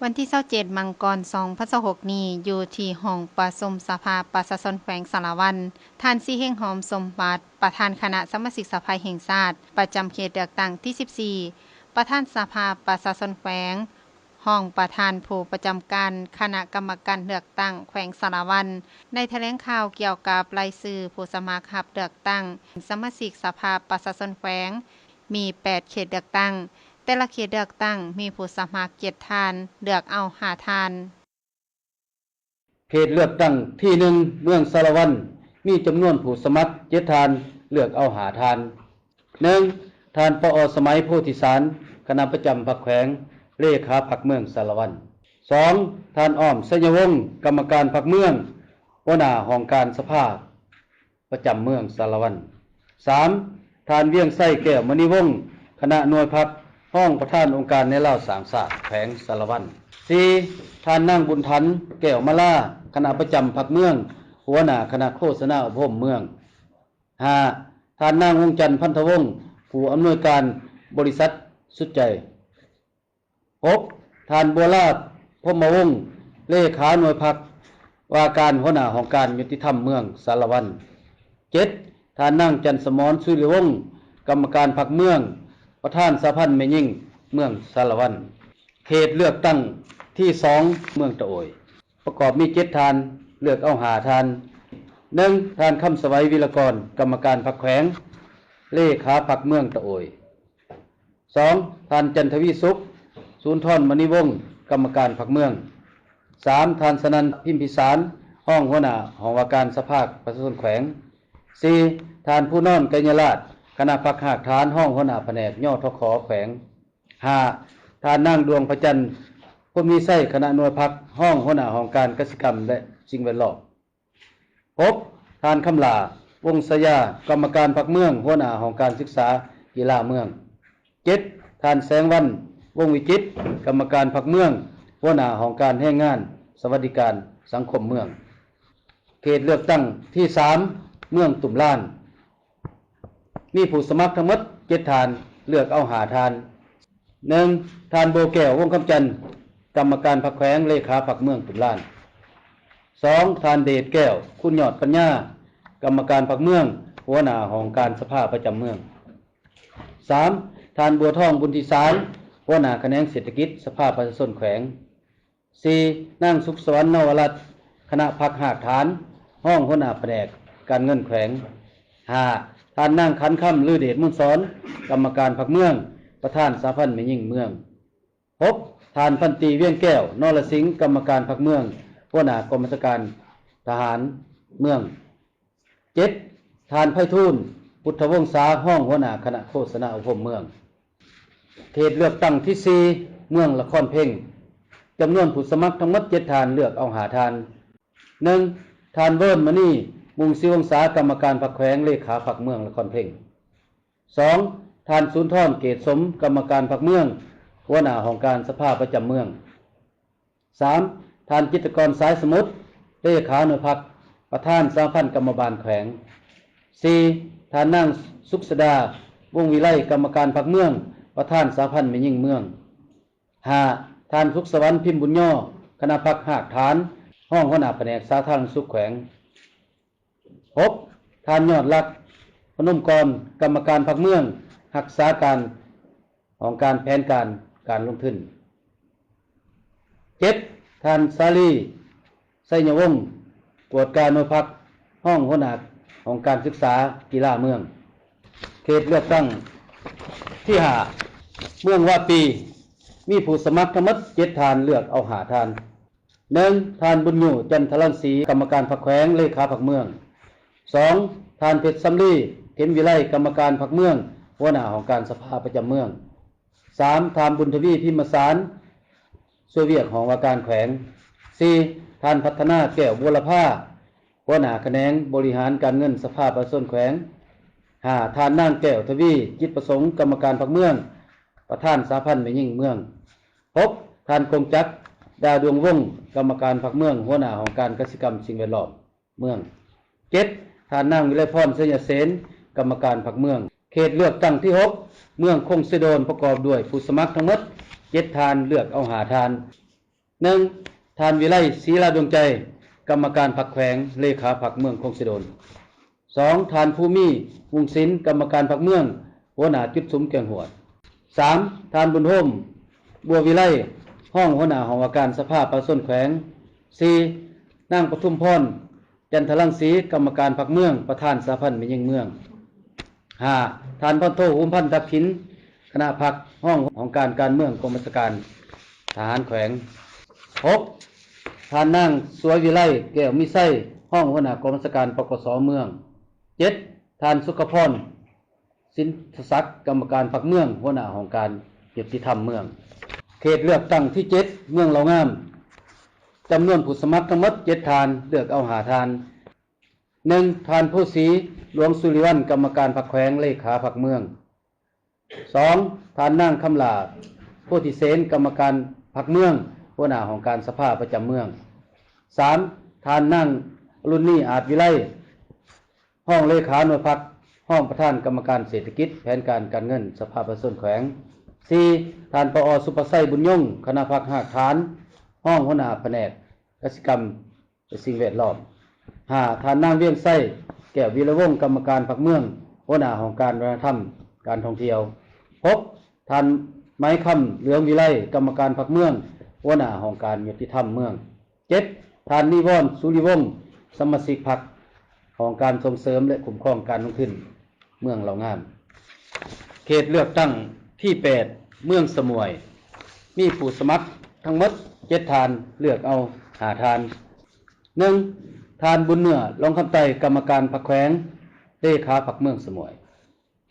วันที่27มังกร2026นี้อยู่ที่ห้องประชุมสภาประชาชนแขวงสารวัตรท่านสิเฮงหอมสมบัติประธานคณะสมาชิกสภาแห่งชาติประจำเขตเลือกตั้งที่14ประธานสภาประชาชนแขวงห้องประธานผู้ประจำการคณะกรรมการเลือกตั้งแขวงสารวัตรได้แถลงข่าวเกี่ยวกับรายชื่อผู้สมัครรับเลือกตั้งสมาชิกสภาประชาชนแขวงมี8เขตเลือกตั้งแต่ละเขตเลือกตั้งมีผู้สมัคร7ท่านเลือกเอา5ท่านเขตเลือกตั้งที่1เมืองสารวัตรมีจำนวนผู้สมัคร7ท่านเลือกเอา5ท่าน 1. ท่านปอ.สมัยโพธิสารคณะประจำพรรคแขวงเลขาพรรคเมืองสารวัตร 2. ท่านอ้อมสัญวงศ์กรรมการพรรคเมืองหัวหน้าห้องการสภาประจำเมืองสารวัตร 3. ท่านเวียงไส้แก้วมณีวงศ์คณะหน่วยพรรคห้องประธานองค์การในเล่าสามศาสตร์แขวงสารวัตร 4. ท่านนางบุญทันแก้วมาลาคณะประจำพรรคเมืองหัวหน้าคณะโฆษณาอบรมเมือง 5. ท่านนางวงจันทร์พันธวงศ์ผู้อำนวยการบริษัทสุดใจ 6. ท่านบัวลาภพรหมวงศ์เลขาหน่วยพรรคว่าการหัวหน้าของการยุติธรรมเมืองสารวัตร 7. ท่านนางจันทร์สมรสุริวงศ์กรรมการพรรคเมืองประธานสหพันธ์แม่หญิงเมืองสารวัตรเขตเลือกตั้งที่2เมืองตะโอยประกอบมี7ท่านเลือกเอา5ท่าน 1. ท่านคำสวัยวิรกรกรรมการพรรคแขวงเลขาพรรคเมืองตะโอย 2. ท่านจันทวีสุขศูนย์ทรมณีวงศ์กรรมการพรรคเมือง 3. ท่านสนันท์พิมพิสารห้องหัวหน้าห้องว่าการสภาประชาชนแขวง 4. ท่านผู้นอนกัญญาราชคณะพรรคหากฐานห้องหัวหน้าแผนกย่อทขแขวง 5. ท่านนางดวงพระจันทร์ผู้มีไส้คณะหน่วยพรรคห้องหัวหน้าห้องการกสิกรรมและสิ่งแวดล้อม 6. ท่านคำลาวงศยากรรมการพรรคเมืองหัวหน้าห้องการศึกษากีฬาเมือง 7. ท่านแสงวันวงวิจิตรกรรมการพรรคเมืองหัวหน้าห้องการแรงงานสวัสดิการสังคมเมืองเขตเลือกตั้งที่3เมืองตุ่มล้านมีผู้สมัครทั้งหมด7ท่านเลือกเอา5ท่าน 1. ท่านโบแก้ววงคำจันทร์กรรมการพรรคแขวงเลขาพรรคเมืองตุ่มล้าน 2. ท่านเดชแก้วคุณยอดปัญญากรรมการพรรคเมืองหัวหน้าห้องการสภาประจำเมือง 3. ท่านบัวทองบุญทิสารหัวหน้าแขนงเศรษฐกิจสภาประชาชนแขวง 4. นางสุขสวรรค์นวรัตน์คณะพรรคหากฐานห้องหัวหน้าแผนกการเงินแขวง 5. ท่านนางขันค่ำลือเดชมุ่นสอนกรรมการพรรคเมืองประธานสหพันธ์แม่หญิงเมือง 6. ท่านพันตรีเวียงแก้วนรสิงห์กรรมการพรรคเมืองหัวหน้ากองบัญชาการทหารเมือง 7. ท่านไพฑูรย์พุทธวงศาห้องหัวหน้าคณะโฆษณาอบรมเมืองเขตเลือกตั้งที่4เมืองละครเพ่งจำนวนผู้สมัครทั้งหมด7ท่านเลือกเอา5ท่าน 1. ท่านเวิร์นมณีมุงศิวงศากรรมการพรรคแขวงเลขาพรรคเมืองละครเพ่ง 2. ท่านสุนทรเกตสมกรรมการพรรคเมืองหัวหน้าห้องการสภาประจำเมือง 3. ท่านจิตรกรสายสมุทรเลขาหน่วยพรรคประธานสหพันธ์กรรมบาลแขวง 4. ท่านนางสุขสดาวงศ์วิไลกรรมการพรรคเมืองประธานสหพันธ์แม่หญิงเมือง 5. ท่านสุขสวรรค์พิมพ์บุญย่อคณะพรรคหากฐานห้องหัวหน้าแผนกสาธารณสุขแขวง 6. ท่านยอดรักพนมกรกรรมการพรรคเมืองรักษาการของการแผนการลงทุน 7. ท่านสาลีไสยวงศ์ตรวจการหน่วยพรรคห้องหัวหน้าของการศึกษากีฬาเมืองเขตเลือกตั้งที่5เมืองว่าปีมีผู้สมัครทั้งหมด7ท่านเลือกเอา5ท่าน 1. ท่านบุญอยู่จันทรังสีกรรมการพรรคแขวงเลขาพรรคเมือง 2. ท่านเพชรสำลีเข็มวิไลกรรมการพรรคเมืองหัวหน้าของการสภาประจำเมือง 3. ท่านบุญทวีพิมพ์สารช่วยเวียกของว่าการแขวง 4. ท่านพัฒนาแก้วบัวละผ้าหัวหน้าแขนงบริหารการเงินสภาประชาชนแขวง 5. ท่านนางแก้วทวีจิตประสงค์กรรมการพรรคเมืองประธานสหพันธ์แม่หญิงเมือง 6. ท่านคงจักรดาวดวงวงศ์กรรมการพรรคเมืองหัวหน้าของการกสิกรรมสิ่งแวดล้อมเมือง 7. ท่านนางวิไลพรเสยเสนกรรมการพรรคเมืองเขตเลือกตั้งที่6เมืองคงเสดนประกอบด้วยผู้สมัครทั้งหมด7ท่านเลือกเอา5ท่าน 1. ท่านวิไลศรีลาดวงใจกรรมการพรรคแขวงเลขาพรรคเมืองคงสิโดล 2. ท่านภูมิวงศิลป์กรรมการพรรคเมืองหัวหน้าจุดสุมแกงหวด 3. ท่านบุญโฮมบัววิไลห้องหัวหน้าห้องว่าการสภาประชาชนแขวง 4. นางปทุมพรจันทรังสีกรรมการพรรคเมืองประธานสหพันธ์แม่หญิงเมือง 5. ท่านพลโทหุมพันธ์ทับทินคณะพรรคห้องของการเมืองกรมราชการทหารแขวง 6. ท่านนางสวยวิไลแก้วมิไส้ห้องหัวหน้ากรมราชการปกสเมือง 7. ท่านสุขพรสินทศักดิ์กรรมการพรรคเมืองหัวหน้าของการยุติธรรมเมืองเขตเลือกตั้งที่ 7 เมืองเหล่างามจำนวนผู้สมัครทั้งหมด7ทานเลือกเอา5ทาน 1. ทานผู้ศรีหลวงสุริวัลย์กรรมการพรรคแขวงเลขาพรรคเมือง 2. ทานนางคำลาโพธิเสนกรรมการพรรคเมืองหัวหน้าของการสภาประจำเมือง 3. ทานนางรุนนีอาจวิไลห้องเลขาหน่วยพรรคห้องประธานกรรมการเศรษฐกิจแผนการเงินสภาประชาชนแขวง 4. ทานปอสุประไสบุญยงคณะพรรคหากฐานห้องหัวหน้าแผนกกสิกรรมและสิ่งแวดล้อม 5. ทานนางเวียงไส้แก้ววีระวงศ์กรรมการพรรคเมืองหัวหน้าของการวัฒนธรรมการท่องเที่ยว 6. ทานไม้คำเหลืองวิไลกรรมการพรรคเมืองหัวหน้าของการยุติธรรมเมือง 7. ทานนิวรณ์สุริวงศ์สมาชิกพรรคของการส่งเสริมและคุ้มครองการลงทุนเมืองเหล่างามเขตเลือกตั้งที่ 8 เมืองสมวย มีผู้สมัครทั้งหมด7ทานเลือกเอา5ทาน 1. ทานบุญเนื้อลงคำไต่กรรมการพรรคแขวงเลขาพรรคเมืองสมวย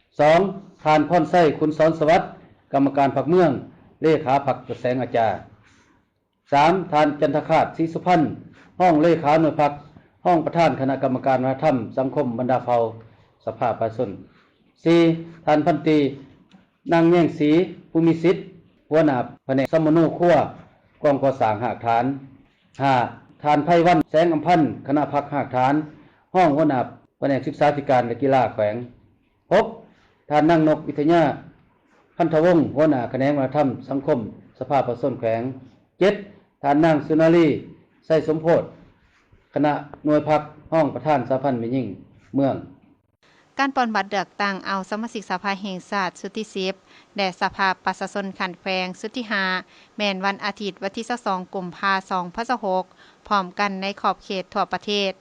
2. ทานพรไส้คุณสอนสวัสดิ์กรรมการพรรคเมืองเลขาพรรคกระแสงอาจารย์ 3. ทานจันทคาตศรีสุพรรณห้องเลขาหน่วยพรรคห้องประธานคณะกรรมการวัฒนธรรมสังคมบรรดาเผ่าสภาประชาชน 4. ทานพันตรีนางแย่งศรีภูมิสิทธิ์หัวหน้าแผนกสมโนครัวกองก่อสร้างหากฐาน 5. ทานไพวันแสงอำพันธ์คณะพรรคหากฐานห้องหัวหน้าแผนกศึกษาธิการและกีฬาแขวง 6. ทานนางนกวิทยาพันธวงศ์หัวหน้าแขนงวัฒนธรรมสังคมสภาประชาชนแขวง 7. ทานนางสุนารีไส้สมโพธิคณะหน่วยพรรคห้องประธานสหพันธ์แม่หญิงเมืองการปอนบัตรเลือกตั้งเอาสมาชิกสภาแห่งชาติสุดที่10แด่สภาประชาชนขันแขวงสุดที่5แม่นวันอาทิตย์วันที่22กุมภาพันธ์2026พร้อมกันในขอบเขตทั่วประเทศ